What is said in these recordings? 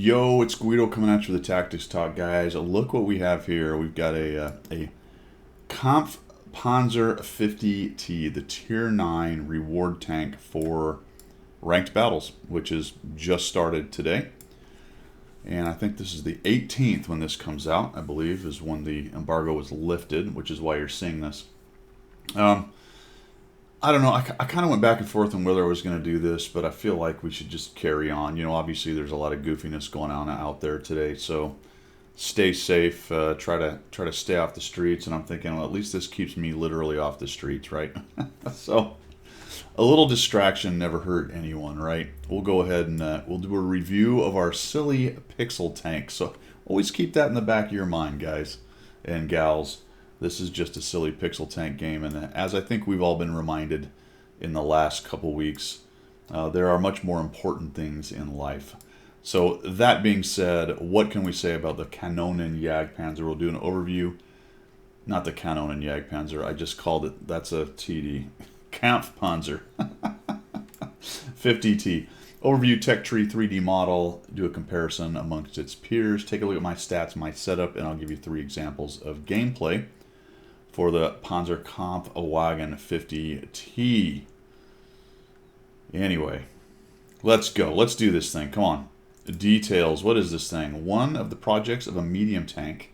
Yo, it's Guido coming at you with the Tactics Talk, guys. Look what we have here. We've got a Kampf Panzer 50T, the Tier 9 reward tank for ranked battles, which is just started today. And I think this is the 18th when this comes out, I believe, is when the embargo was lifted, which is why you're seeing this. I don't know. I kind of went back and forth on whether I was going to do this, but I feel like we should just carry on. You know, obviously there's a lot of goofiness going on out there today, so stay safe. Try to stay off the streets. And I'm thinking, well, at least this keeps me literally off the streets, right? So a little distraction never hurt anyone, right? We'll go ahead and we'll do a review of our silly pixel tank. So always keep that in the back of your mind, guys and gals. This is just a silly pixel tank game, and as I think we've all been reminded in the last couple weeks, there are much more important things in life. So that being said, what can we say about the Kanonen Jagdpanzer? We'll do an overview. Not the Kanonen Jagdpanzer, I just called it, that's a TD. Kampfpanzer 50T. Overview tech tree 3D model, do a comparison amongst its peers, take a look at my stats, my setup, and I'll give you 3 examples of gameplay for the Panzer Kampfwagen 50T. Anyway, let's go. Let's do this thing. Come on. Details. What is this thing? One of the projects of a medium tank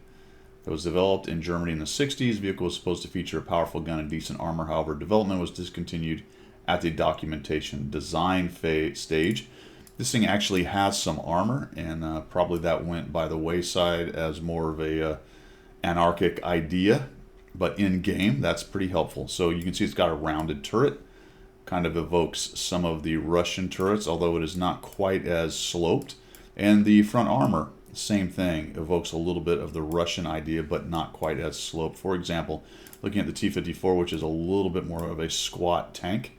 that was developed in Germany in the 60s. The vehicle was supposed to feature a powerful gun and decent armor. However, development was discontinued at the documentation design stage. This thing actually has some armor, and probably that went by the wayside as more of a anarchic idea. But in game, that's pretty helpful. So you can see it's got a rounded turret. Kind of evokes some of the Russian turrets, although it is not quite as sloped. And the front armor, same thing, evokes a little bit of the Russian idea, but not quite as sloped. For example, looking at the T-54, which is a little bit more of a squat tank,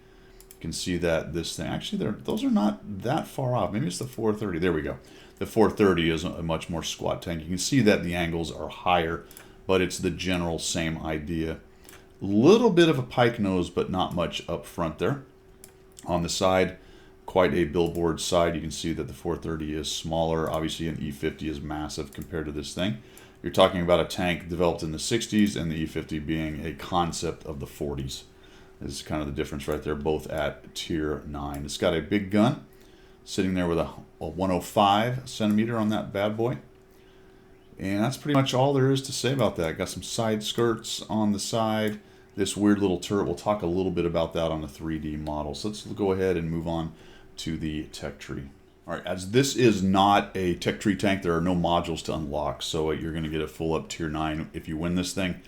you can see that this thing, actually, those are not that far off. Maybe it's the 430. There we go. The 430 is a much more squat tank. You can see that the angles are higher, but it's the general same idea. Little bit of a pike nose, but not much up front there. On the side, quite a billboard side. You can see that the 430 is smaller. Obviously, an E50 is massive compared to this thing. You're talking about a tank developed in the 60s, and the E50 being a concept of the 40s. This is kind of the difference right there, both at Tier 9. It's got a big gun, sitting there with a 105 centimeter on that bad boy. And that's pretty much all there is to say about that. Got some side skirts on the side. This weird little turret, we'll talk a little bit about that on the 3D model. So let's go ahead and move on to the tech tree. All right, as this is not a tech tree tank, there are no modules to unlock. So you're going to get a full up Tier 9 if you win this thing.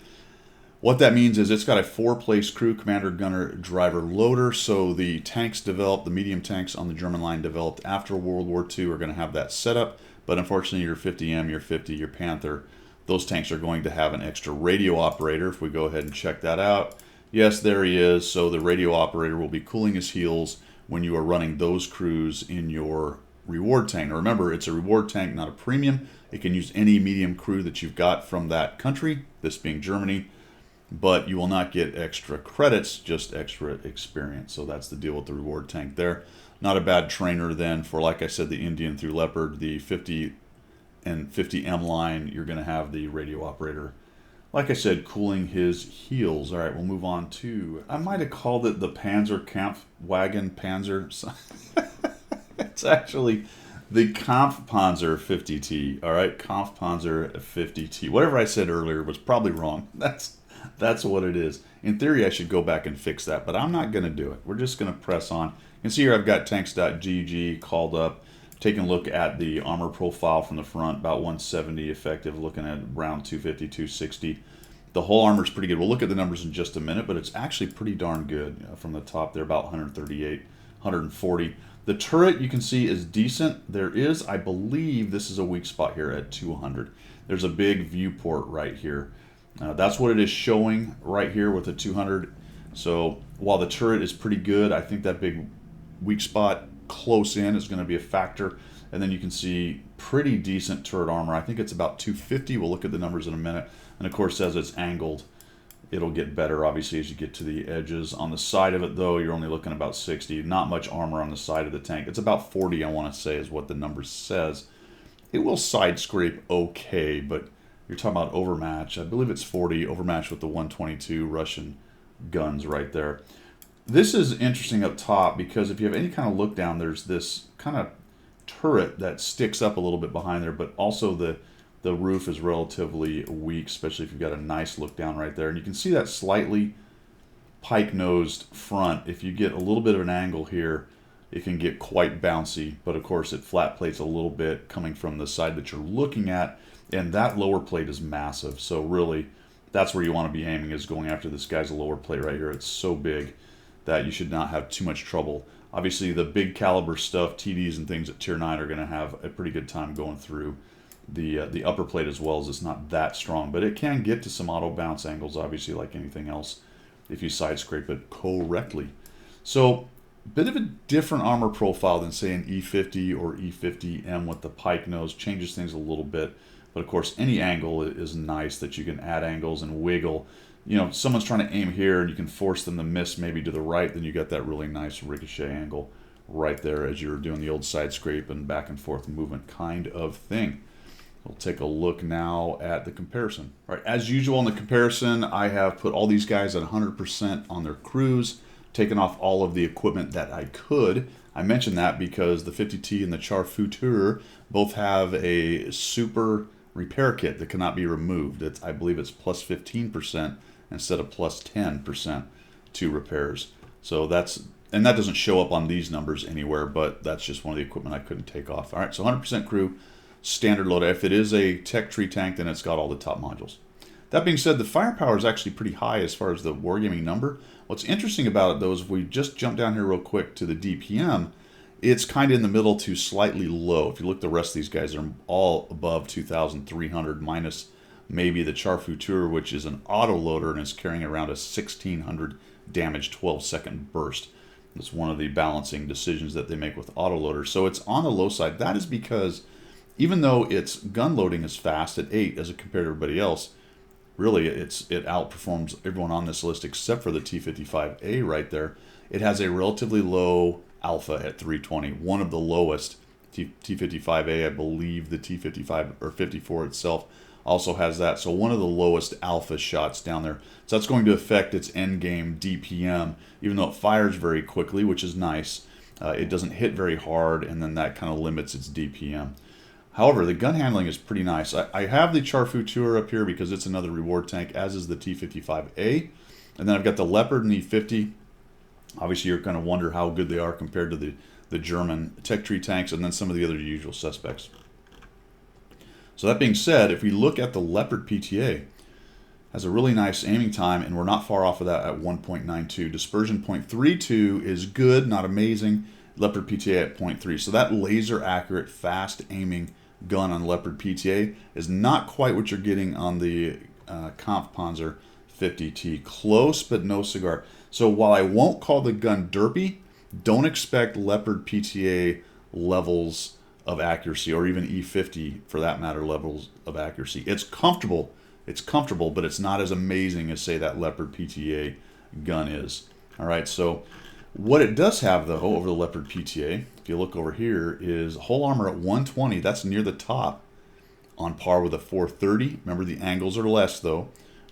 What that means is it's got a 4-place crew, commander, gunner, driver, loader. So the tanks developed, the medium tanks on the German line developed after World War II are going to have that setup. But unfortunately, your 50M, your 50, your Panther, those tanks are going to have an extra radio operator. If we go ahead and check that out, yes, there he is. So the radio operator will be cooling his heels when you are running those crews in your reward tank. Now remember, it's a reward tank, not a premium. It can use any medium crew that you've got from that country, this being Germany, but you will not get extra credits, just extra experience. So that's the deal with the reward tank there. Not a bad trainer then for, like I said, the Indian through Leopard, the 50 and 50M line. You're going to have the radio operator, like I said, cooling his heels. All right, we'll move on to, I might have called it the Panzer Kampfwagen Panzer. It's actually the Kampfpanzer 50T. All right, Kampfpanzer 50T. Whatever I said earlier was probably wrong. That's what it is. In theory, I should go back and fix that, but I'm not going to do it. We're just going to press on. You can see here I've got tanks.gg called up, taking a look at the armor profile from the front, about 170 effective, looking at around 250, 260. The whole armor is pretty good. We'll look at the numbers in just a minute, but it's actually pretty darn good. From the top there, about 138, 140. The turret, you can see, is decent. There is, I believe, this is a weak spot here at 200. There's a big viewport right here. That's what it is showing right here with the 200. So while the turret is pretty good, I think that big weak spot close in is going to be a factor. And then you can see pretty decent turret armor. I think it's about 250. We'll look at the numbers in a minute. And of course, as it's angled, it'll get better, obviously, as you get to the edges. On the side of it, though, you're only looking about 60. Not much armor on the side of the tank. It's about 40, I want to say, is what the number says. It will side scrape okay, but you're talking about overmatch. I believe it's 40 overmatch with the 122 Russian guns right there. This is interesting up top because if you have any kind of look down, there's this kind of turret that sticks up a little bit behind there, but also the roof is relatively weak, especially if you've got a nice look down right there. And you can see that slightly pike-nosed front. If you get a little bit of an angle here, it can get quite bouncy, but of course it flat plates a little bit coming from the side that you're looking at, and that lower plate is massive. So really, that's where you want to be aiming, is going after this guy's lower plate right here. It's so big that you should not have too much trouble. Obviously, the big caliber stuff, TDs and things at Tier 9 are going to have a pretty good time going through the upper plate as well, as it's not that strong. But it can get to some auto bounce angles, obviously, like anything else, if you side scrape it correctly. So, bit of a different armor profile than, say, an E50 or E50M with the pike nose. Changes things a little bit. But, of course, any angle is nice that you can add angles and wiggle. You know, someone's trying to aim here and you can force them to miss maybe to the right, then you got that really nice ricochet angle right there as you're doing the old side scrape and back and forth movement kind of thing. We'll take a look now at the comparison. All right, as usual in the comparison, I have put all these guys at 100% on their crews, taken off all of the equipment that I could. I mentioned that because the 50T and the Char Futur both have a super repair kit that cannot be removed. I believe it's plus 15% instead of plus 10% to repairs. So that doesn't show up on these numbers anywhere, but that's just one of the equipment I couldn't take off. All right, so 100% crew. Standard load. If it is a tech tree tank, then it's got all the top modules. That being said, the firepower is actually pretty high as far as the wargaming number. What's interesting about it, though, is if we just jump down here real quick to the DPM, it's kind of in the middle to slightly low. If you look, the rest of these guys are all above 2,300, minus maybe the Char Futur, which is an auto loader and is carrying around a 1,600 damage 12-second burst. It's one of the balancing decisions that they make with auto loaders. So it's on the low side. That is because even though its gun loading is fast at 8 as compared to everybody else, really it outperforms everyone on this list except for the T55A right there. It has a relatively low alpha at 320, one of the lowest. T55A, I believe the T55 or 54 itself also has that. So one of the lowest alpha shots down there. So that's going to affect its end game DPM, even though it fires very quickly, which is nice. It doesn't hit very hard, and then that kind of limits its DPM. However, the gun handling is pretty nice. I have the Char Futur up here because it's another reward tank, as is the T55A. And then I've got the Leopard and the E50. Obviously, you're going to wonder how good they are compared to the German tech tree tanks and then some of the other usual suspects. So that being said, if we look at the Leopard PTA, has a really nice aiming time, and we're not far off of that at 1.92. Dispersion 0.32 is good, not amazing. Leopard PTA at 0.3. So that laser accurate, fast aiming gun on Leopard PTA is not quite what you're getting on the Kampfpanzer 50T. Close, but no cigar. So while I won't call the gun derpy, don't expect Leopard PTA levels of accuracy, or even E50 for that matter levels of accuracy. It's comfortable, but it's not as amazing as, say, that Leopard PTA gun is. All right, so what it does have, though, over the Leopard PTA, if you look over here, is whole armor at 120. That's near the top, on par with a 430. Remember, the angles are less, though.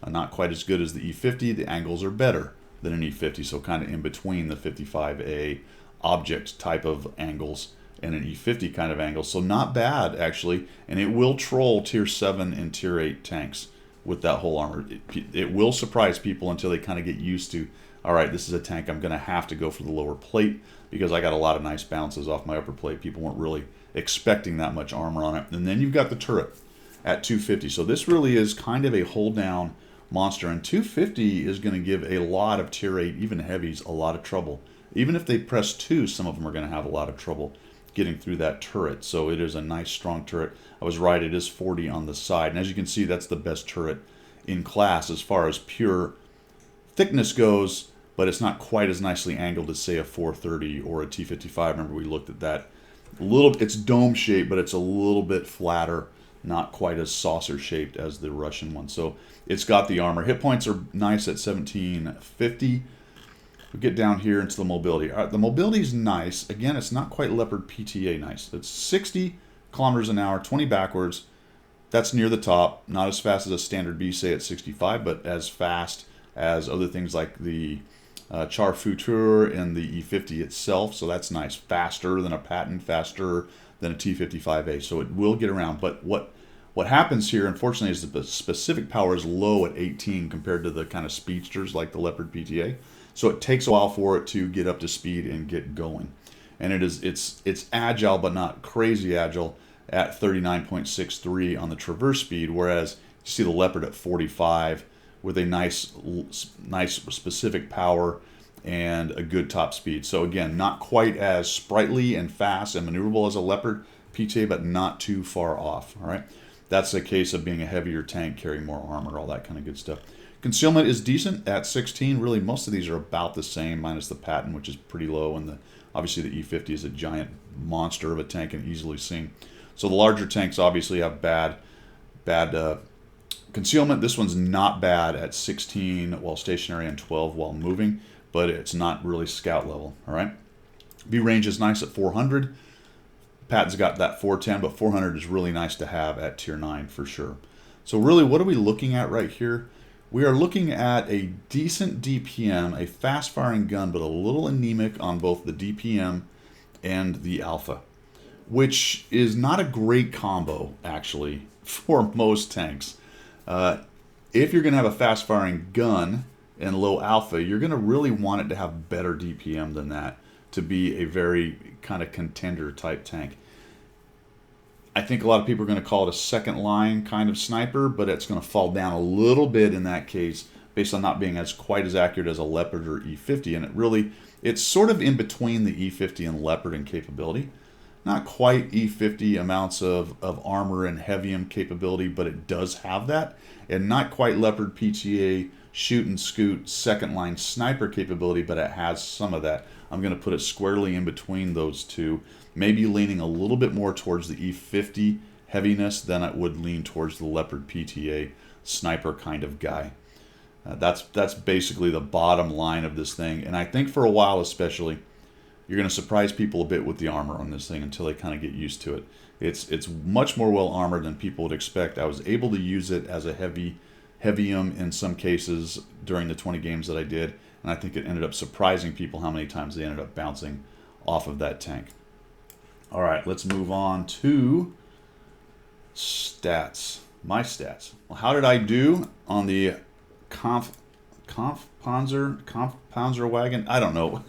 Not quite as good as the E50. The angles are better than an E50, so kind of in between the 55A object type of angles and an E50 kind of angle. So not bad, actually, and it will troll Tier 7 and Tier 8 tanks with that whole armor. It will surprise people until they kind of get used to, all right, this is a tank I'm going to have to go for the lower plate because I got a lot of nice bounces off my upper plate. People weren't really expecting that much armor on it. And then you've got the turret at 250. So this really is kind of a hold down monster, and 250 is going to give a lot of Tier 8, even heavies, a lot of trouble. Even if they press 2, some of them are going to have a lot of trouble getting through that turret. So it is a nice strong turret. I was right, it is 40 on the side, and as you can see, that's the best turret in class as far as pure thickness goes, but it's not quite as nicely angled as, say, a 430 or a T55. Remember, we looked at that. It's dome shaped, but it's a little bit flatter, not quite as saucer shaped as the Russian one. So it's got the armor. Hit points are nice at 1750. We get down here into the mobility. The mobility is nice. Again, it's not quite Leopard PTA nice. It's 60 kilometers an hour, 20 backwards. That's near the top. Not as fast as a standard B, say at 65, but as fast as other things like the Char Futur and the E50 itself. So that's nice. Faster than a Patton, faster than a T55A. So it will get around. But what happens here, unfortunately, is the specific power is low at 18 compared to the kind of speedsters like the Leopard PTA. So it takes a while for it to get up to speed and get going. And it's agile, but not crazy agile at 39.63 on the traverse speed, whereas you see the Leopard at 45 with a nice specific power and a good top speed. So again, not quite as sprightly and fast and maneuverable as a Leopard PTA, but not too far off. All right, that's a case of being a heavier tank, carrying more armor, all that kind of good stuff. Concealment is decent at 16. Really, most of these are about the same, minus the Patton, which is pretty low, and obviously the E50 is a giant monster of a tank and easily seen. So the larger tanks obviously have bad concealment. This one's not bad at 16 while stationary and 12 while moving, but it's not really scout level. All right. V range is nice at 400. Patton's got that 410, but 400 is really nice to have at tier 9 for sure. So really, what are we looking at right here? We are looking at a decent DPM, a fast-firing gun, but a little anemic on both the DPM and the alpha, which is not a great combo, actually, for most tanks. If you're going to have a fast-firing gun and low alpha, you're going to really want it to have better DPM than that to be a very kind of contender-type tank. I think a lot of people are going to call it a second line kind of sniper, but it's going to fall down a little bit in that case based on not being quite as accurate as a Leopard or E50. And it's sort of in between the E50 and Leopard in capability. Not quite E50 amounts of armor and heavium capability, but it does have that. And not quite Leopard PTA shoot and scoot second line sniper capability, but it has some of that. I'm going to put it squarely in between those two, maybe leaning a little bit more towards the E50 heaviness than it would lean towards the Leopard PTA sniper kind of guy. That's basically the bottom line of this thing. And I think for a while especially, you're going to surprise people a bit with the armor on this thing until they kind of get used to it. It's much more well armored than people would expect. I was able to use it as a heavium in some cases during the 20 games that I did, and I think it ended up surprising people how many times they ended up bouncing off of that tank. All right, let's move on to stats. My stats. Well, how did I do on the Panzer wagon? I don't know.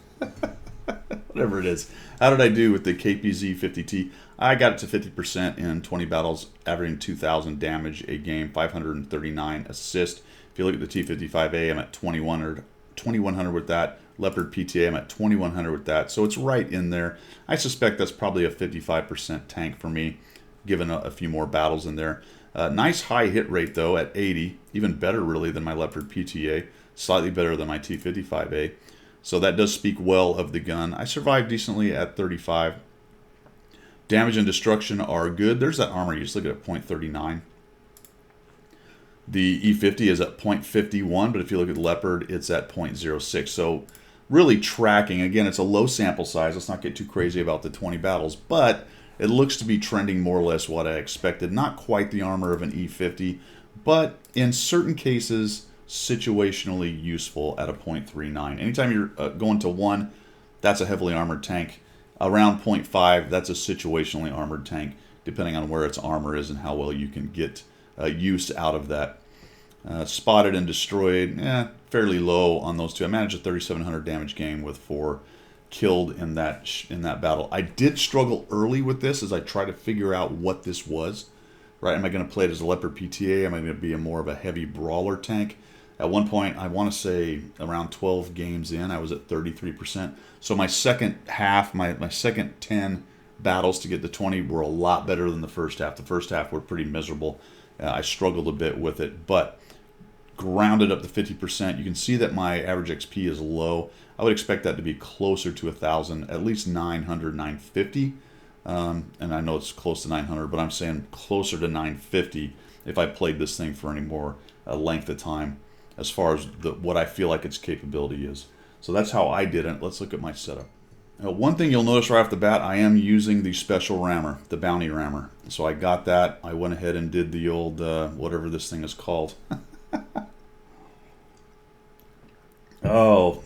Whatever it is. How did I do with the KPZ 50T? I got it to 50% in 20 battles, averaging 2,000 damage a game, 539 assist. If you look at the T55A, I'm at 2,100 with that. Leopard PTA, I'm at 2,100 with that. So it's right in there. I suspect that's probably a 55% tank for me, given a few more battles in there. Nice high hit rate, though, at 80. Even better, really, than my Leopard PTA. Slightly better than my T55A. So that does speak well of the gun. I survived decently at 35. Damage and destruction are good. There's that armor use. Look at it, 0.39. The E50 is at 0.51, but if you look at Leopard, it's at 0.06. So really tracking. Again, it's a low sample size. Let's not get too crazy about the 20 battles, but it looks to be trending more or less what I expected. Not quite the armor of an E50, but in certain cases, situationally useful at a 0.39. Anytime you're going to 1, that's a heavily armored tank. Around 0.5, that's a situationally armored tank, depending on where its armor is and how well you can get use out of that. Spotted and destroyed, fairly low on those two. I managed a 3,700 damage game with 4 killed in that battle. I did struggle early with this as I tried to figure out what this was. Right? Am I going to play it as a Leopard PTA? Am I going to be more of a heavy brawler tank? At one point, I want to say around 12 games in, I was at 33%. So my second half, my second 10 battles to get to 20 were a lot better than the first half. The first half were pretty miserable. I struggled a bit with it, but grounded up to 50%. You can see that my average XP is low. I would expect that to be closer to 1,000, at least 900, 950. And I know it's close to 900, but I'm saying closer to 950 if I played this thing for any more length of time, as far as what I feel like its capability is. So that's how I did it. Let's look at my setup. One thing you'll notice right off the bat, I am using the special rammer, the bounty rammer. So I got that. I went ahead and did the old, whatever this thing is called. Oh,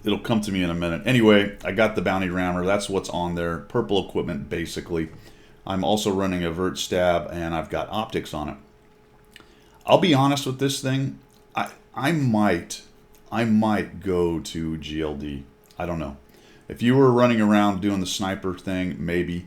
it'll come to me in a minute. Anyway, I got the bounty rammer. That's what's on there. Purple equipment, basically. I'm also running a vert stab, and I've got optics on it. I'll be honest with this thing. I might go to GLD. I don't know. If you were running around doing the sniper thing, maybe.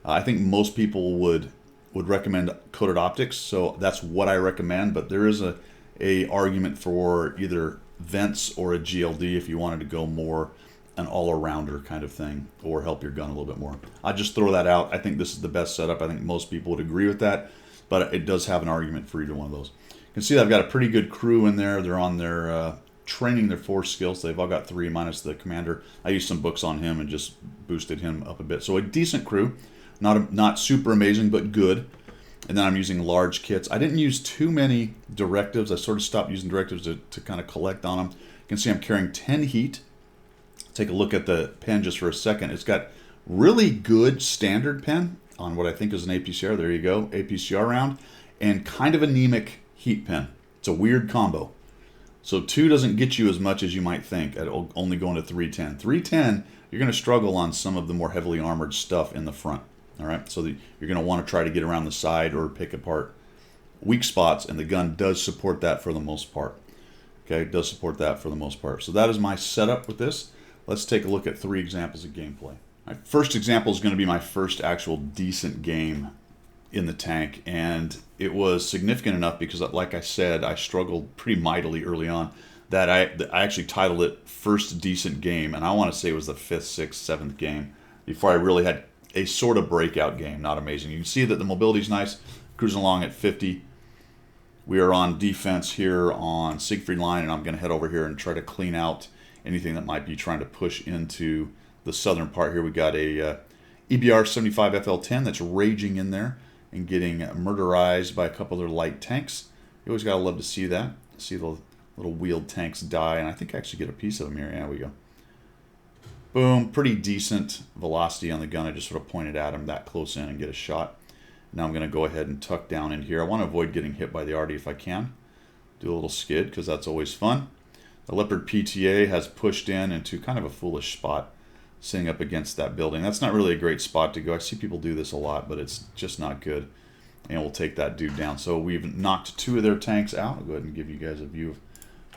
I think most people would recommend coated optics, so that's what I recommend. But there is a argument for either vents or a GLD if you wanted to go more an all-arounder kind of thing or help your gun a little bit more. I'll just throw that out. I think this is the best setup. I think most people would agree with that, but it does have an argument for either one of those. You can see that I've got a pretty good crew in there. They're on their training their force skills. They've all got 3 minus the commander. I used some books on him and just boosted him up a bit. So a decent crew, not super amazing, but good. And then I'm using large kits. I didn't use too many directives. I sort of stopped using directives to kind of collect on them. You can see I'm carrying 10 heat. Take a look at the pen just for a second. It's got really good standard pen on what I think is an APCR. There you go, APCR round, and kind of anemic heat pen. It's a weird combo. So 2 doesn't get you as much as you might think. It'll only go into 310. 310, you're going to struggle on some of the more heavily armored stuff in the front. All right, so you're going to want to try to get around the side or pick apart weak spots, and the gun does support that for the most part. Okay, it does support that for the most part. So that is my setup with this. Let's take a look at 3 examples of gameplay. My first example is going to be my first actual decent game in the tank, and it was significant enough because, like I said, I struggled pretty mightily early on that I actually titled it First Decent Game, and I want to say it was the 5th, 6th, 7th game before I really had a sort of breakout game. Not amazing. You can see that the mobility is nice, cruising along at 50. We are on defense here on Siegfried Line, and I'm going to head over here and try to clean out anything that might be trying to push into the southern part here. We got a EBR 75 FL10 that's raging in there and getting murderized by a couple of their light tanks. You always gotta love to see that. See the little wheeled tanks die, and I think I actually get a piece of them here. Yeah, we go. Boom, pretty decent velocity on the gun. I just sort of pointed at him that close in and get a shot. Now I'm gonna go ahead and tuck down in here. I want to avoid getting hit by the arty if I can. Do a little skid because that's always fun. The Leopard PTA has pushed in into kind of a foolish spot, sitting up against that building. That's not really a great spot to go. I see people do this a lot, but it's just not good. And we'll take that dude down. So we've knocked 2 of their tanks out. I'll go ahead and give you guys a view of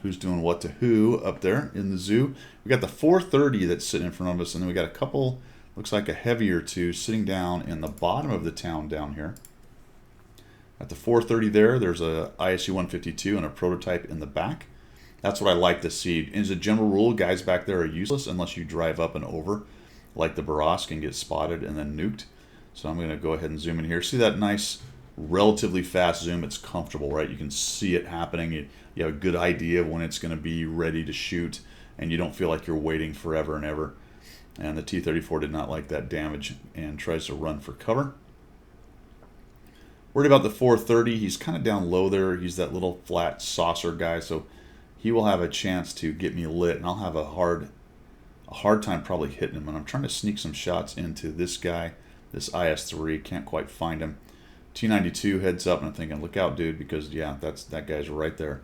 who's doing what to who up there in the zoo. We got the 430 that's sitting in front of us, and then we got a couple, looks like a heavier 2 sitting down in the bottom of the town down here. At the 430 there's a ISU 152 and a prototype in the back. That's what I like to see. As a general rule, guys back there are useless unless you drive up and over, like the Barask, and get spotted and then nuked. So I'm going to go ahead and zoom in here. See that nice, relatively fast zoom? It's comfortable, right? You can see it happening. You have a good idea of when it's going to be ready to shoot, and you don't feel like you're waiting forever and ever. And the T-34 did not like that damage and tries to run for cover. Worried about the 430. He's kind of down low there. He's that little flat saucer guy, so he will have a chance to get me lit, and I'll have a hard time probably hitting him. And I'm trying to sneak some shots into this guy, this IS-3. Can't quite find him. T-92 heads up, and I'm thinking, look out, dude, because, yeah, that guy's right there.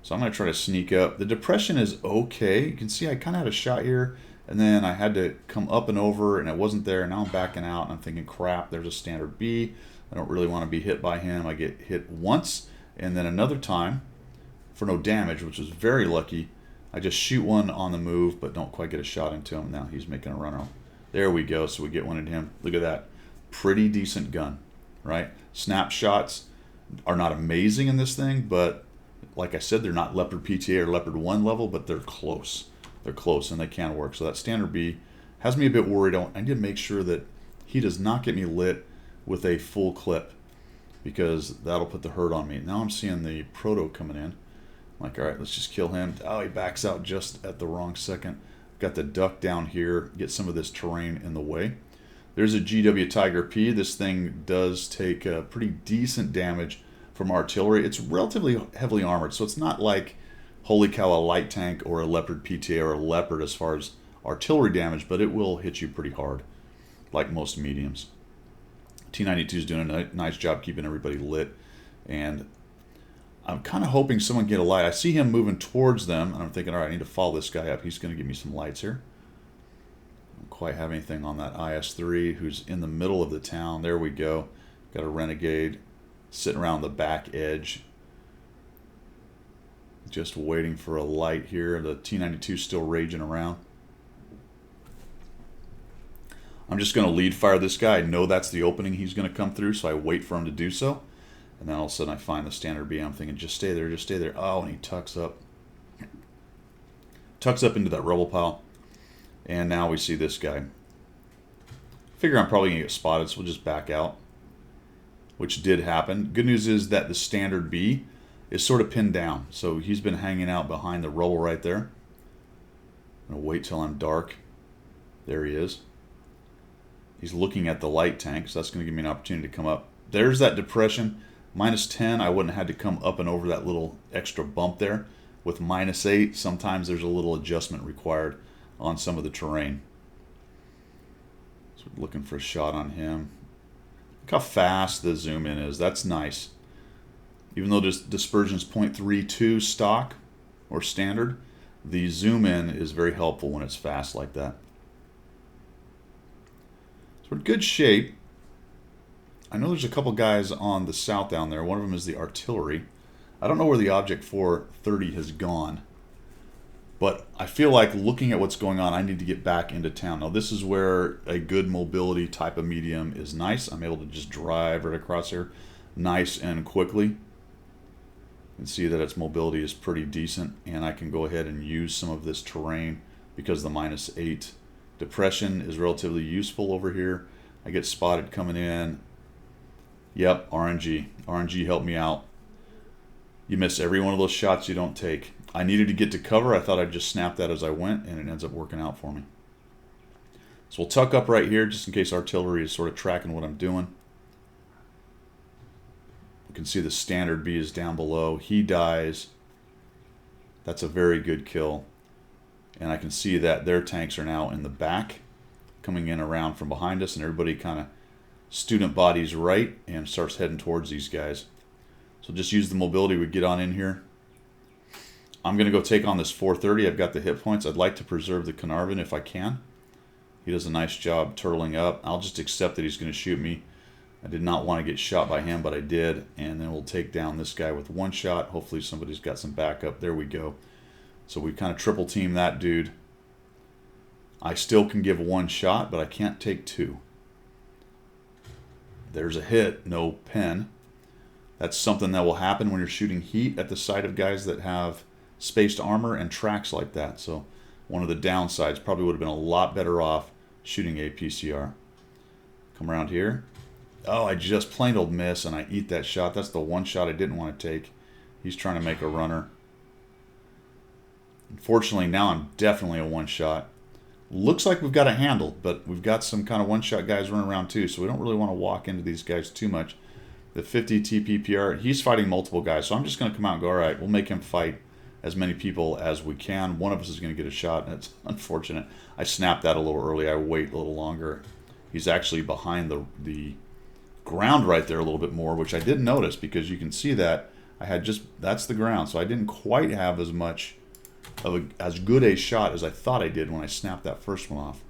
So I'm going to try to sneak up. The depression is okay. You can see I kind of had a shot here, and then I had to come up and over, and it wasn't there, and now I'm backing out, and I'm thinking, crap, there's a standard B. I don't really want to be hit by him. I get hit once, and then another time, for no damage, which was very lucky. I just shoot one on the move, but don't quite get a shot into him. Now he's making a run out. There we go. So we get one into him. Look at that. Pretty decent gun, right? Snapshots are not amazing in this thing, but like I said, they're not Leopard PTA or Leopard 1 level, but they're close. They're close, and they can work. So that standard B has me a bit worried. I need to make sure that he does not get me lit with a full clip, because that'll put the hurt on me. Now I'm seeing the proto coming in. Like, all right, let's just kill him. Oh, he backs out just at the wrong second. Got the duck down here, get some of this terrain in the way. There's a GW Tiger P. This thing does take pretty decent damage from artillery. It's relatively heavily armored, so it's not like, holy cow, a light tank or a Leopard PTA or a Leopard as far as artillery damage, but it will hit you pretty hard, like most mediums. T-92 is doing a nice job keeping everybody lit, and I'm kind of hoping someone get a light. I see him moving towards them, and I'm thinking, all right, I need to follow this guy up. He's going to give me some lights here. I don't quite have anything on that IS-3, who's in the middle of the town. There we go. Got a Renegade sitting around the back edge, just waiting for a light here. The T-92 still raging around. I'm just going to lead fire this guy. I know that's the opening he's going to come through, so I wait for him to do so. And then all of a sudden I find the standard B. I'm thinking, just stay there, just stay there. Oh, and he tucks up. Tucks up into that rubble pile. And now we see this guy. Figure I'm probably going to get spotted, so we'll just back out. Which did happen. Good news is that the standard B is sort of pinned down. So he's been hanging out behind the rubble right there. I'm going to wait till I'm dark. There he is. He's looking at the light tank, so that's going to give me an opportunity to come up. There's that depression. -10, I wouldn't have had to come up and over that little extra bump there. With -8, sometimes there's a little adjustment required on some of the terrain. So we're looking for a shot on him. Look how fast the zoom in is. That's nice. Even though this dispersion is 0.32 stock or standard, the zoom in is very helpful when it's fast like that. So we're in good shape. I know there's a couple guys on the south down there. One of them is the artillery. I don't know where the Object 430 has gone, but I feel like looking at what's going on, I need to get back into town. Now this is where a good mobility type of medium is nice. I'm able to just drive right across here nice and quickly. You can see that its mobility is pretty decent, and I can go ahead and use some of this terrain because the -8 depression is relatively useful over here. I get spotted coming in. Yep, RNG. RNG helped me out. You miss every one of those shots you don't take. I needed to get to cover. I thought I'd just snap that as I went, and it ends up working out for me. So we'll tuck up right here just in case artillery is sort of tracking what I'm doing. You can see the standard B is down below. He dies. That's a very good kill. And I can see that their tanks are now in the back, coming in around from behind us, and everybody kind of student bodies right and starts heading towards these guys. So just use the mobility we get on in here. I'm going to go take on this 430. I've got the hit points. I'd like to preserve the Carnarvon if I can. He does a nice job turtling up. I'll just accept that he's going to shoot me. I did not want to get shot by him, but I did. And then we'll take down this guy with one shot. Hopefully somebody's got some backup. There we go. So we kind of triple team that dude. I still can give one shot, but I can't take two. There's a hit, no pen. That's something that will happen when you're shooting heat at the side of guys that have spaced armor and tracks like that. So one of the downsides, probably would have been a lot better off shooting a PCR. Come around here. Oh, I just plain old miss and I eat that shot. That's the one shot I didn't want to take. He's trying to make a runner. Unfortunately, now I'm definitely a one shot. Looks like we've got it handled, but we've got some kind of one-shot guys running around too, so we don't really want to walk into these guys too much. The 50 TPPR, he's fighting multiple guys, so I'm just going to come out and go, all right, we'll make him fight as many people as we can. One of us is going to get a shot, and it's unfortunate. I snapped that a little early. I wait a little longer. He's actually behind the ground right there a little bit more, which I didn't notice because you can see that I had just, that's the ground, so I didn't quite have as much of as good a shot as I thought I did when I snapped that first one off.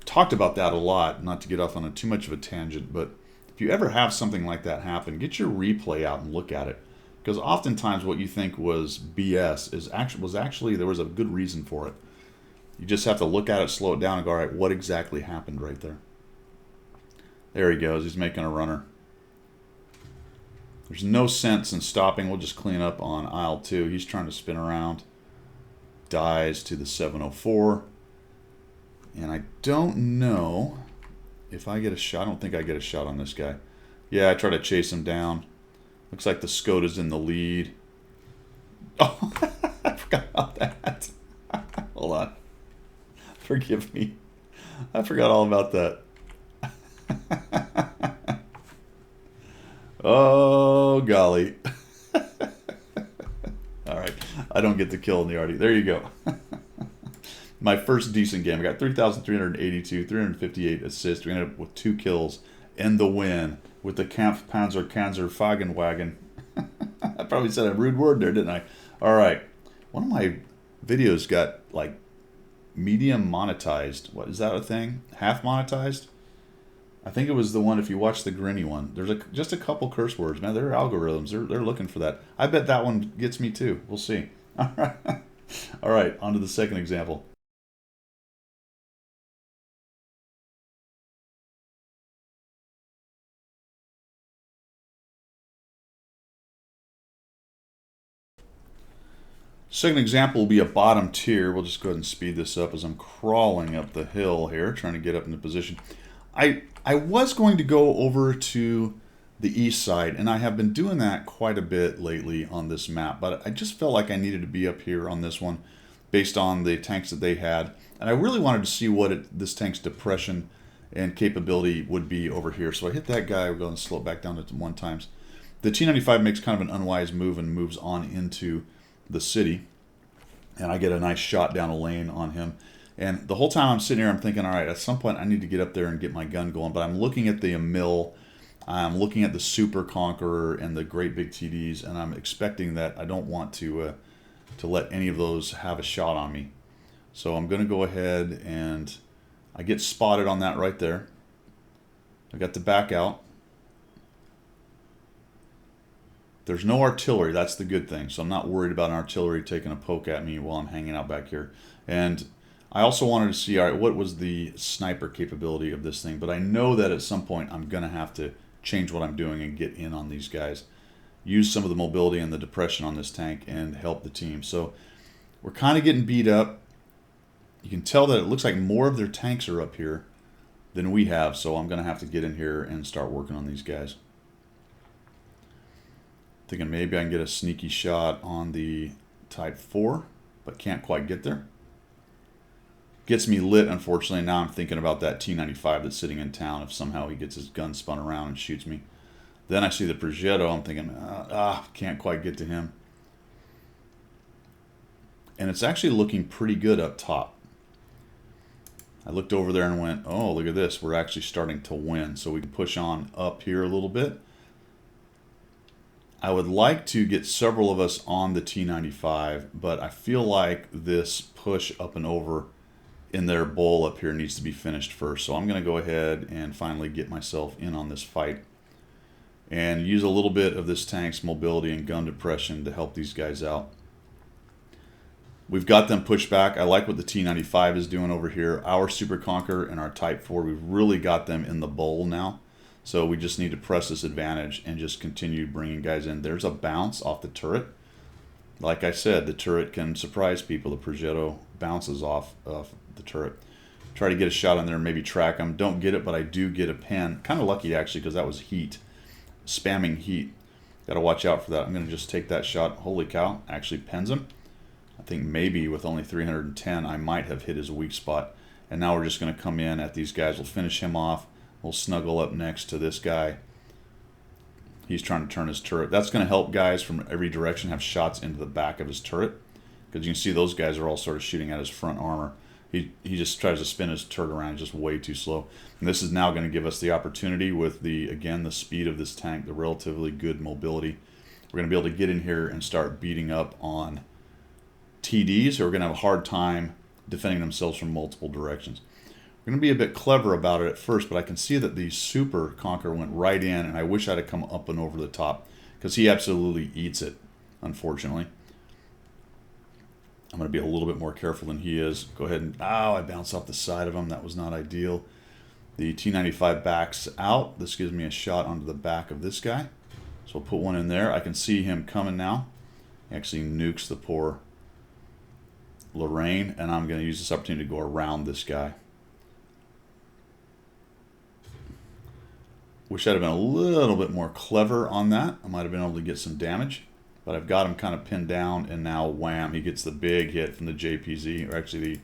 Talked about that a lot, not to get off on too much of a tangent, but if you ever have something like that happen, get your replay out and look at it, because oftentimes what you think was BS was actually there was a good reason for it. You just have to look at it, slow it down, and go, all right, what exactly happened right there? There he goes. He's making a runner. There's no sense in stopping. We'll just clean up on aisle 2. He's trying to spin around. Dies to the 704. And I don't know if I get a shot. I don't think I get a shot on this guy. Yeah, I try to chase him down. Looks like the Skoda's in the lead. Oh, I forgot about that. Hold on. Forgive me. I forgot all about that. Oh, golly. All right. I don't get the kill in the arty. There you go. My first decent game. I got 3,382, 358 assists. We ended up with 2 kills and the win with the Kampfpanzerwagen. I probably said a rude word there, didn't I? All right. One of my videos got like medium monetized. What is that a thing? Half monetized? I think it was the one, if you watch the Grinny one. There's just a couple curse words, man. They're algorithms. They're looking for that. I bet that one gets me too. We'll see. All right. All right, on to the second example. Second example will be a bottom tier. We'll just go ahead and speed this up as I'm crawling up the hill here, trying to get up into position. I was going to go over to the east side, and I have been doing that quite a bit lately on this map, but I just felt like I needed to be up here on this one based on the tanks that they had. And I really wanted to see what this tank's depression and capability would be over here. So I hit that guy. We're going to slow it back down to 1 times. The T-95 makes kind of an unwise move and moves on into the city, and I get a nice shot down a lane on him. And the whole time I'm sitting here, I'm thinking, all right, at some point I need to get up there and get my gun going. But I'm looking at the mill, I'm looking at the Super Conqueror and the great big TDs, and I'm expecting that I don't want to let any of those have a shot on me. So I'm going to go ahead and I get spotted on that right there. I got to back out. There's no artillery. That's the good thing. So I'm not worried about an artillery taking a poke at me while I'm hanging out back here. And I also wanted to see, all right, what was the sniper capability of this thing? But I know that at some point I'm going to have to change what I'm doing and get in on these guys. Use some of the mobility and the depression on this tank and help the team. So we're kind of getting beat up. You can tell that it looks like more of their tanks are up here than we have. So I'm going to have to get in here and start working on these guys. Thinking maybe I can get a sneaky shot on the Type 4, but can't quite get there. Gets me lit, unfortunately. Now I'm thinking about that T-95 that's sitting in town if somehow he gets his gun spun around and shoots me. Then I see the Progetto. I'm thinking, can't quite get to him. And it's actually looking pretty good up top. I looked over there and went, oh, look at this. We're actually starting to win. So we can push on up here a little bit. I would like to get several of us on the T-95, but I feel like this push up and over in their bowl up here needs to be finished first. So I'm going to go ahead and finally get myself in on this fight and use a little bit of this tank's mobility and gun depression to help these guys out. We've got them pushed back. I like what the T-95 is doing over here. Our Super Conqueror and our Type 4, we've really got them in the bowl now. So we just need to press this advantage and just continue bringing guys in. There's a bounce off the turret. Like I said, the turret can surprise people. The Progetto bounces off of the turret. Try to get a shot on there and maybe track them. Don't get it, but I do get a pen. Kind of lucky, actually, because that was heat. Spamming heat. Got to watch out for that. I'm going to just take that shot. Holy cow. Actually pens him. I think maybe with only 310, I might have hit his weak spot. And now we're just going to come in at these guys. We'll finish him off. We'll snuggle up next to this guy. He's trying to turn his turret. That's going to help guys from every direction have shots into the back of his turret. Because you can see those guys are all sort of shooting at his front armor. He just tries to spin his turret around. He's just way too slow. And this is now going to give us the opportunity with, again, the speed of this tank, the relatively good mobility. We're going to be able to get in here and start beating up on TDs who are going to have a hard time defending themselves from multiple directions. We're going to be a bit clever about it at first, but I can see that the Super Conqueror went right in, and I wish I'd have come up and over the top, because he absolutely eats it, unfortunately. I'm going to be a little bit more careful than he is. Go ahead and, I bounced off the side of him. That was not ideal. The T-95 backs out. This gives me a shot onto the back of this guy. So we'll put one in there. I can see him coming now. He actually nukes the poor Lorraine, and I'm going to use this opportunity to go around this guy. Wish I'd have been a little bit more clever on that. I might have been able to get some damage. But I've got him kind of pinned down, and now wham, he gets the big hit from the JPZ, or actually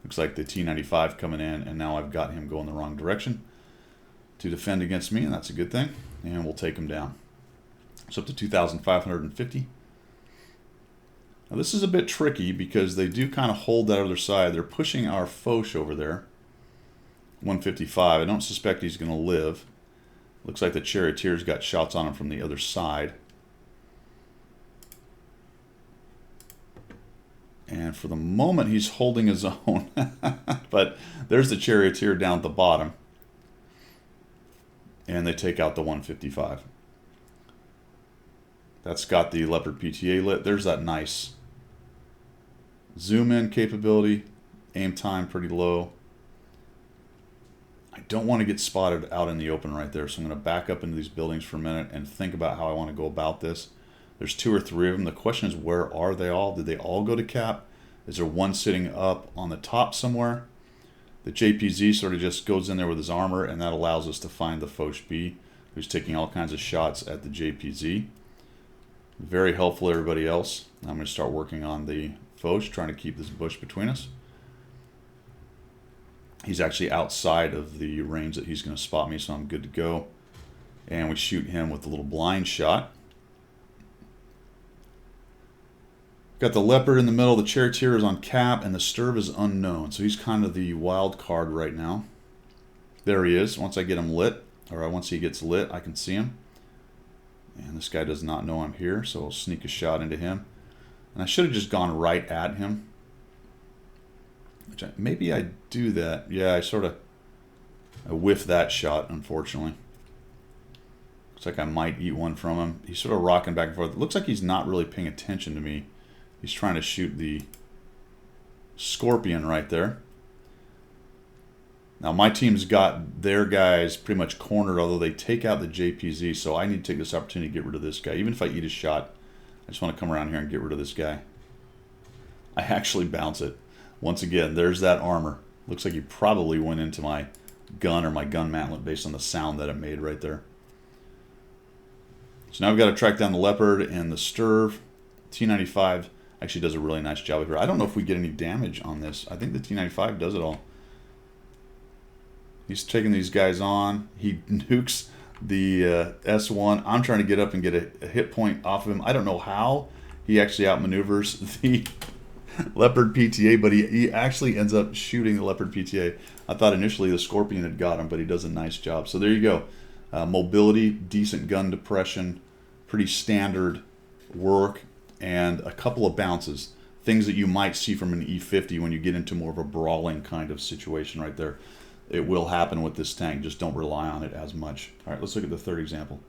looks like the T-95 coming in, and now I've got him going the wrong direction to defend against me, and that's a good thing. And we'll take him down. So up to 2,550. Now this is a bit tricky because they do kind of hold that other side. They're pushing our Foch over there. 155. I don't suspect he's going to live. Looks like the Charioteer's got shots on him from the other side. And for the moment, he's holding his own. But there's the Charioteer down at the bottom. And they take out the 155. That's got the Leopard PTA lit. There's that nice zoom in capability. Aim time pretty low. I don't want to get spotted out in the open right there, so I'm going to back up into these buildings for a minute and think about how I want to go about this. There's 2 or 3 of them. The question is, where are they all? Did they all go to cap? Is there one sitting up on the top somewhere? The JPZ sort of just goes in there with his armor, and that allows us to find the Foch B, who's taking all kinds of shots at the JPZ. Very helpful to everybody else. I'm going to start working on the Foch, trying to keep this bush between us. He's actually outside of the range that he's going to spot me, so I'm good to go. And we shoot him with a little blind shot. Got the Leopard in the middle, the Charioteer is on cap, and the Sturv is unknown. So he's kind of the wild card right now. There he is. Once I get him lit, or once he gets lit, I can see him. And this guy does not know I'm here, so I'll sneak a shot into him. And I should have just gone right at him. Maybe I do that. Yeah, I whiff that shot, unfortunately. Looks like I might eat one from him. He's sort of rocking back and forth. It looks like he's not really paying attention to me. He's trying to shoot the Scorpion right there. Now my team's got their guys pretty much cornered, although they take out the JPZ, so I need to take this opportunity to get rid of this guy. Even if I eat a shot, I just want to come around here and get rid of this guy. I actually bounce it. Once again, there's that armor. Looks like he probably went into my gun or my gun mantlet based on the sound that it made right there. So now we've got to track down the Leopard and the Sturv. T95 actually does a really nice job here. I don't know if we get any damage on this. I think the T95 does it all. He's taking these guys on. He nukes the S1. I'm trying to get up and get a hit point off of him. I don't know how he actually outmaneuvers the Leopard PTA, but he actually ends up shooting the Leopard PTA. I thought initially the Scorpion had got him, but he does a nice job. So there you go. Mobility, decent gun depression, pretty standard work, and a couple of bounces. Things that you might see from an E50 when you get into more of a brawling kind of situation right there. It will happen with this tank. Just don't rely on it as much. All right, let's look at the third example.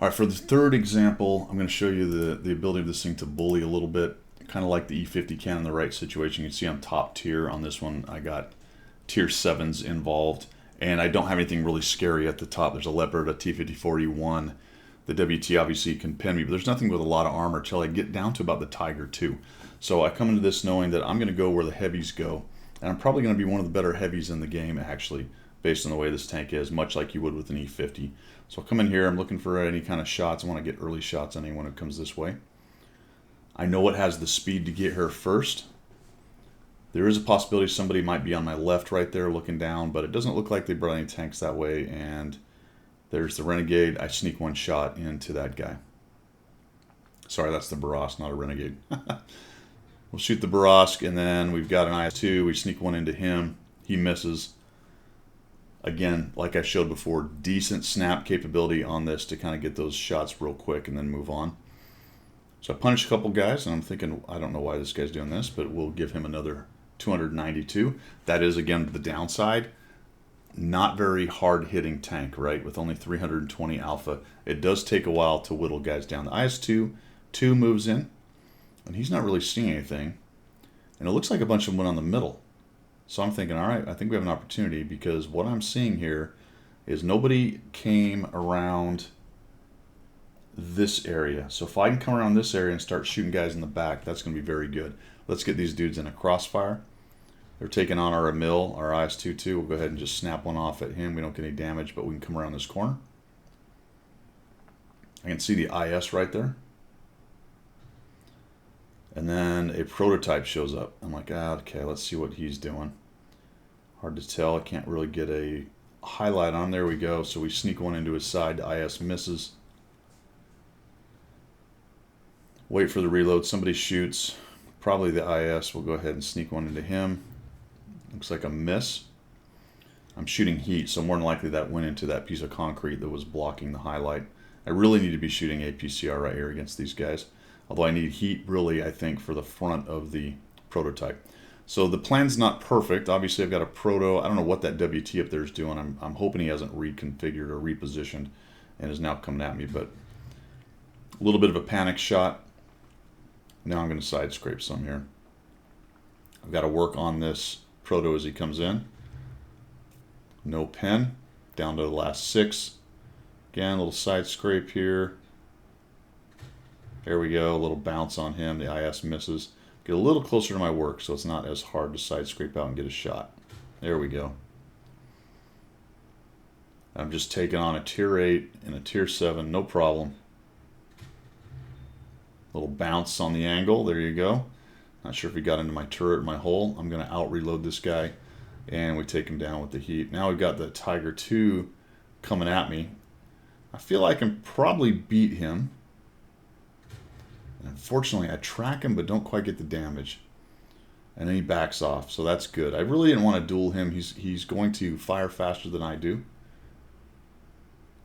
All right, for the third example, I'm going to show you the ability of this thing to bully a little bit, kind of like the E50 can in the right situation. You can see I'm top tier on this one. I got tier 7s involved, and I don't have anything really scary at the top. There's a Leopard, a T-54E1. The WT obviously can pin me, but there's nothing with a lot of armor till I get down to about the Tiger 2. So I come into this knowing that I'm going to go where the heavies go, and I'm probably going to be one of the better heavies in the game, actually, based on the way this tank is, much like you would with an E50. So I'll come in here, I'm looking for any kind of shots. I want to get early shots on anyone who comes this way. I know it has the speed to get here first. There is a possibility somebody might be on my left right there looking down, but it doesn't look like they brought any tanks that way. And there's the Renegade. I sneak one shot into that guy. Sorry, that's the Barras, not a Renegade. We'll shoot the Barras, and then we've got an IS-2. We sneak one into him. He misses. Again, like I showed before, decent snap capability on this to kind of get those shots real quick and then move on. So I punished a couple guys, and I'm thinking, I don't know why this guy's doing this, but we'll give him another 292. That is, again, the downside. Not very hard-hitting tank, right? With only 320 alpha. It does take a while to whittle guys down. The IS-2 moves in, and he's not really seeing anything. And it looks like a bunch of them went on the middle. So I'm thinking, all right, I think we have an opportunity, because what I'm seeing here is nobody came around this area. So if I can come around this area and start shooting guys in the back, that's going to be very good. Let's get these dudes in a crossfire. They're taking on our Emil, our IS-2. We'll go ahead and just snap one off at him. We don't get any damage, but we can come around this corner. I can see the IS right there. And then a prototype shows up. I'm like, okay, let's see what he's doing. Hard to tell. I can't really get a highlight on. There we go. So we sneak one into his side. The IS misses. Wait for the reload. Somebody shoots. Probably the IS. We'll go ahead and sneak one into him. Looks like a miss. I'm shooting heat, so more than likely that went into that piece of concrete that was blocking the highlight. I really need to be shooting APCR right here against these guys. Although I need heat, really, I think, for the front of the prototype. So the plan's not perfect. Obviously, I've got a proto. I don't know what that WT up there is doing. I'm hoping he hasn't reconfigured or repositioned and is now coming at me. But a little bit of a panic shot. Now I'm going to side scrape some here. I've got to work on this proto as he comes in. No pen. Down to the last 6. Again, a little side scrape here. There we go, a little bounce on him. The IS misses. Get a little closer to my work so it's not as hard to side scrape out and get a shot. There we go. I'm just taking on a tier 8 and a tier 7, no problem. Little bounce on the angle, there you go. Not sure if he got into my turret or my hole. I'm going to out reload this guy and we take him down with the heat. Now we've got the Tiger 2 coming at me. I feel I can probably beat him. Unfortunately, I track him but don't quite get the damage. And then he backs off, so that's good. I really didn't want to duel him. He's going to fire faster than I do.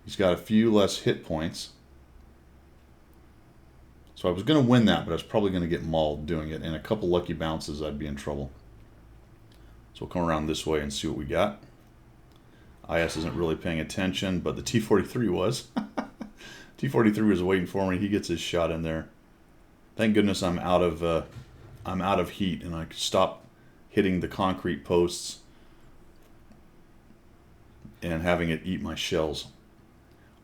He's got a few less hit points. So I was going to win that, but I was probably going to get mauled doing it. And a couple lucky bounces, I'd be in trouble. So we'll come around this way and see what we got. IS isn't really paying attention, but the T-43 was. T-43 was waiting for me. He gets his shot in there. Thank goodness I'm out of heat and I can stop hitting the concrete posts and having it eat my shells.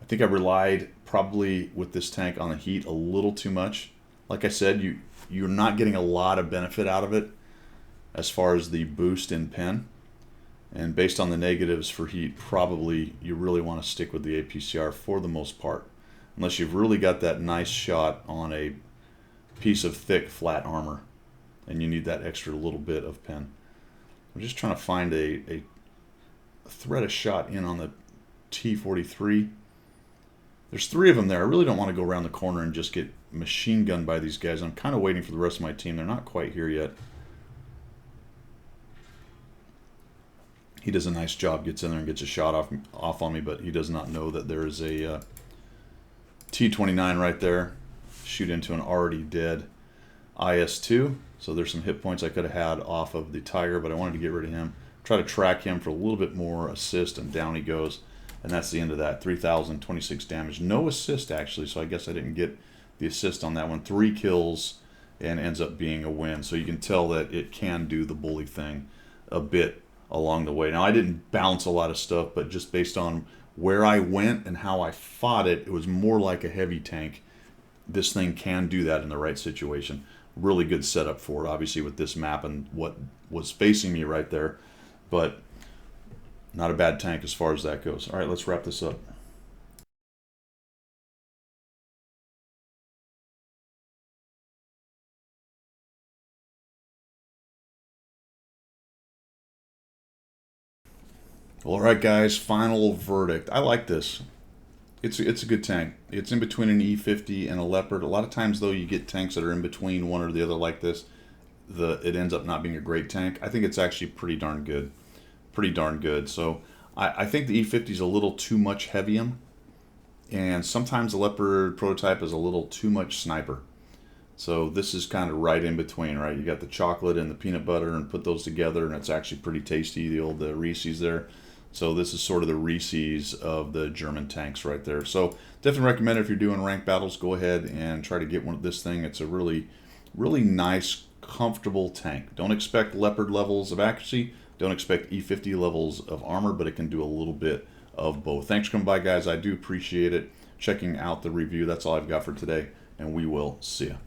I think I relied probably with this tank on the heat a little too much. Like I said, you're not getting a lot of benefit out of it as far as the boost in pen. And based on the negatives for heat, probably you really want to stick with the APCR for the most part. Unless you've really got that nice shot on a piece of thick flat armor and you need that extra little bit of pen. I'm just trying to find a thread of shot in on the T-43. There's 3 of them there. I really don't want to go around the corner and just get machine gunned by these guys. I'm kind of waiting for the rest of my team. They're not quite here yet. He does a nice job, gets in there and gets a shot off on me, but he does not know that there is a T-29 right there. Shoot into an already dead IS-2. So there's some hit points I could have had off of the Tiger, but I wanted to get rid of him. Try to track him for a little bit more assist, and down he goes. And that's the end of that. 3,026 damage. No assist, actually, so I guess I didn't get the assist on that one. 3 kills and ends up being a win. So you can tell that it can do the bully thing a bit along the way. Now, I didn't bounce a lot of stuff, but just based on where I went and how I fought it, it was more like a heavy tank. This thing can do that in the right situation. Really good setup for it, obviously, with this map and what was facing me right there. But not a bad tank as far as that goes. All right, let's wrap this up. All right, guys, final verdict. I like this. It's a good tank. It's in between an E50 and a Leopard. A lot of times, though, you get tanks that are in between one or the other like this. It ends up not being a great tank. I think it's actually pretty darn good. Pretty darn good. So I think the E50 is a little too much heavium. And sometimes the Leopard prototype is a little too much sniper. So this is kind of right in between, right? You got the chocolate and the peanut butter and put those together, and it's actually pretty tasty, the old Reese's there. So this is sort of the Reese's of the German tanks right there. So definitely recommend it if you're doing ranked battles, go ahead and try to get one of this thing. It's a really, really nice, comfortable tank. Don't expect Leopard levels of accuracy. Don't expect E50 levels of armor, but it can do a little bit of both. Thanks for coming by, guys. I do appreciate it. Checking out the review. That's all I've got for today, and we will see you.